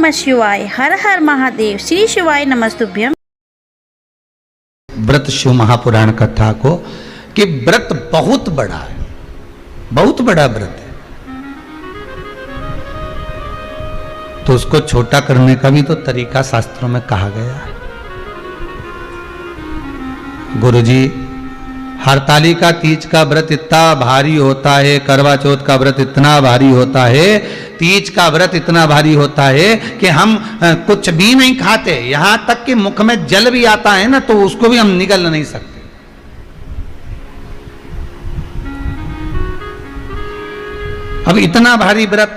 नमः शिवाय, हर हर महादेव, श्री शिवाय नमस्तुभ्यम। व्रत शिव महापुराण कथा को कि व्रत बहुत बड़ा है, बहुत बड़ा व्रत है, तो उसको छोटा करने का भी तो तरीका शास्त्रों में कहा गया है। गुरुजी, हरतालिका तीज का व्रत इतना भारी होता है, करवा चौथ का व्रत इतना भारी होता है, तीज का व्रत इतना भारी होता है कि हम कुछ भी नहीं खाते, यहां तक कि मुख में जल भी आता है ना तो उसको भी हम निगल नहीं सकते। अब इतना भारी व्रत,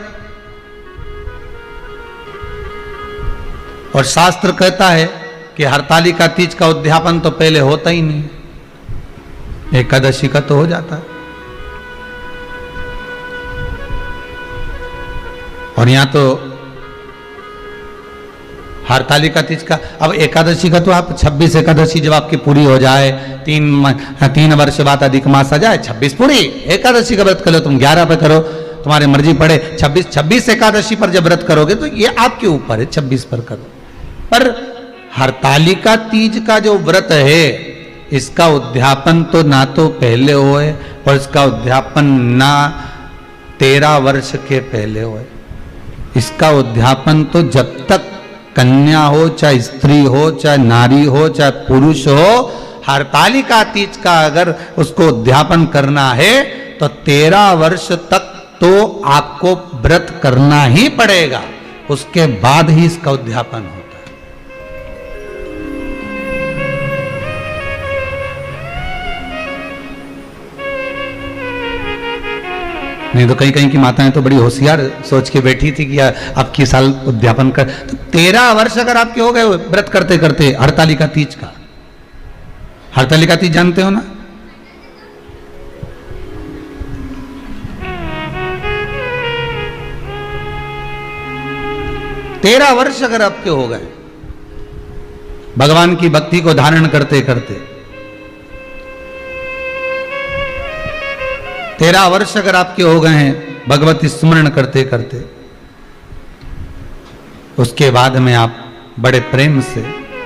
और शास्त्र कहता है कि हरतालिका तीज का उद्यापन तो पहले होता ही नहीं, एकादशी का तो हो जाता है। और यहां तो हरतालिका तीज का, अब एकादशी का तो आप 26 एकादशी जब आपकी पूरी हो जाए, 3 वर्ष बाद अधिक मास आ जाए, 26 पूरी एकादशी का व्रत कर लो, तुम 11 पे करो, तुम्हारी मर्जी पड़े। 26 एकादशी पर जब व्रत करोगे तो ये आपके ऊपर है, 26 पर करो। पर हरतालिका तीज का जो व्रत है इसका उद्यापन तो ना तो पहले होए और इसका उद्यापन ना 13 वर्ष के पहले होए। इसका उद्यापन तो जब तक कन्या हो, चाहे स्त्री हो, चाहे नारी हो, चाहे पुरुष हो, हरतालिका तीज का अगर उसको उद्यापन करना है तो 13 वर्ष तक तो आपको व्रत करना ही पड़ेगा, उसके बाद ही इसका उद्यापन होता है। नहीं तो कहीं कहीं की माताएं तो बड़ी होशियार सोच के बैठी थी कि अब की साल उद्यापन कर, तो 13 वर्ष अगर आपके हो गए व्रत करते करते हरतालिका तीज का। हरतालिका तीज जानते हो ना? तेरह वर्ष अगर आपके हो गए भगवान की भक्ति को धारण करते करते, 13 वर्ष अगर आपके हो गए हैं भगवती स्मरण करते करते, उसके बाद में आप बड़े प्रेम से,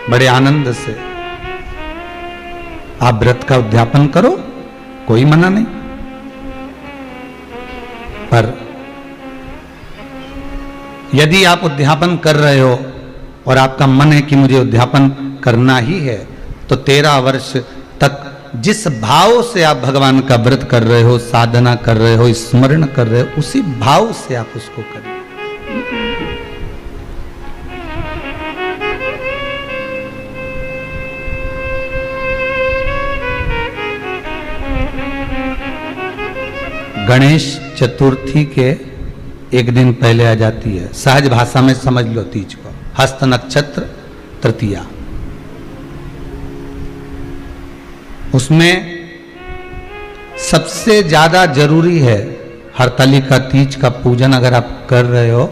बड़े आनंद से आप व्रत का उद्यापन करो, कोई मना नहीं। पर यदि आप उद्यापन कर रहे हो और आपका मन है कि मुझे उद्यापन करना ही है, तो 13 वर्ष तक जिस भाव से आप भगवान का व्रत कर रहे हो, साधना कर रहे हो, स्मरण कर रहे हो, उसी भाव से आप उसको करें। गणेश चतुर्थी के एक दिन पहले आ जाती है, सहज भाषा में समझ लो तीज को, हस्त नक्षत्र तृतीया। उसमें सबसे ज्यादा जरूरी है हरतालिका तीज का पूजन अगर आप कर रहे हो,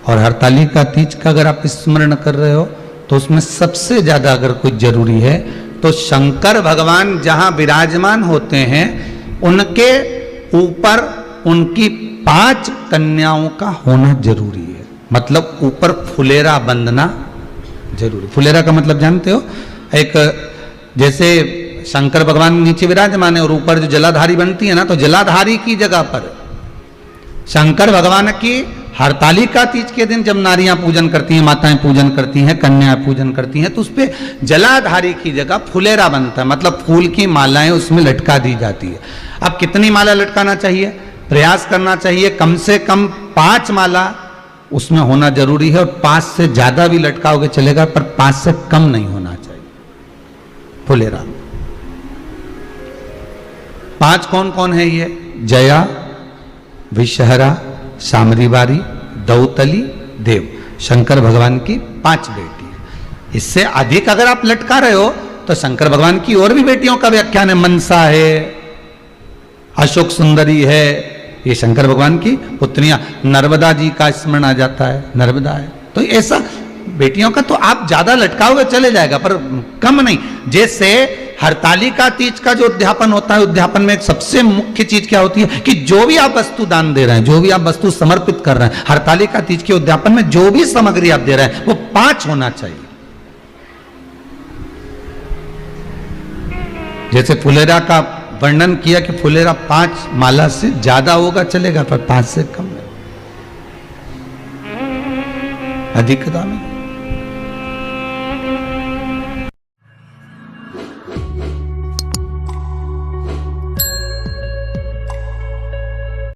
और हरतालिका तीज का अगर आप स्मरण कर रहे हो, तो उसमें सबसे ज्यादा अगर कुछ जरूरी है तो शंकर भगवान जहां विराजमान होते हैं उनके ऊपर उनकी 5 कन्याओं का होना जरूरी है। मतलब ऊपर फुलेरा बंधना जरूरी। फुलेरा का मतलब जानते हो? एक जैसे शंकर भगवान नीचे विराजमान है और ऊपर जो जलाधारी बनती है ना, तो जलाधारी की जगह पर शंकर भगवान की हरतालिका तीज के दिन जब नारियां पूजन करती हैं, माताएं पूजन करती हैं, कन्याएं पूजन करती हैं, तो उस पर जलाधारी की जगह फुलेरा बनता है, मतलब फूल की मालाएं उसमें लटका दी जाती है। अब कितनी माला लटकाना चाहिए? प्रयास करना चाहिए कम से कम 5 माला उसमें होना जरूरी है, और 5 से ज्यादा भी लटकाओगे चलेगा, पर 5 से कम नहीं होना चाहिए फुलेरा। 5 कौन कौन है ये? जया, विषहरा, सामरीबारी, दौतली, देव। शंकर भगवान की 5 बेटी है। इससे अधिक अगर आप लटका रहे हो तो शंकर भगवान की और भी बेटियों का व्याख्यान है, मनसा है, अशोक सुंदरी है, ये शंकर भगवान की पुत्रियां। नर्मदा जी का स्मरण आ जाता है, नर्मदा है। तो ऐसा बेटियों का तो आप ज्यादा लटकाओगे चले जाएगा, पर कम नहीं। जैसे हरतालिका तीज का जो उद्यापन होता है, उद्यापन में एक सबसे मुख्य चीज क्या होती है कि जो भी आप वस्तु दान दे रहे हैं, जो भी आप वस्तु समर्पित कर रहे हैं, हरतालिका तीज के उद्यापन में जो भी सामग्री आप दे रहे हैं वो 5 होना चाहिए। जैसे फुलेरा का वर्णन किया कि फुलेरा 5 माला से ज्यादा होगा चलेगा, पर 5 से कम नहीं, अधिक दान।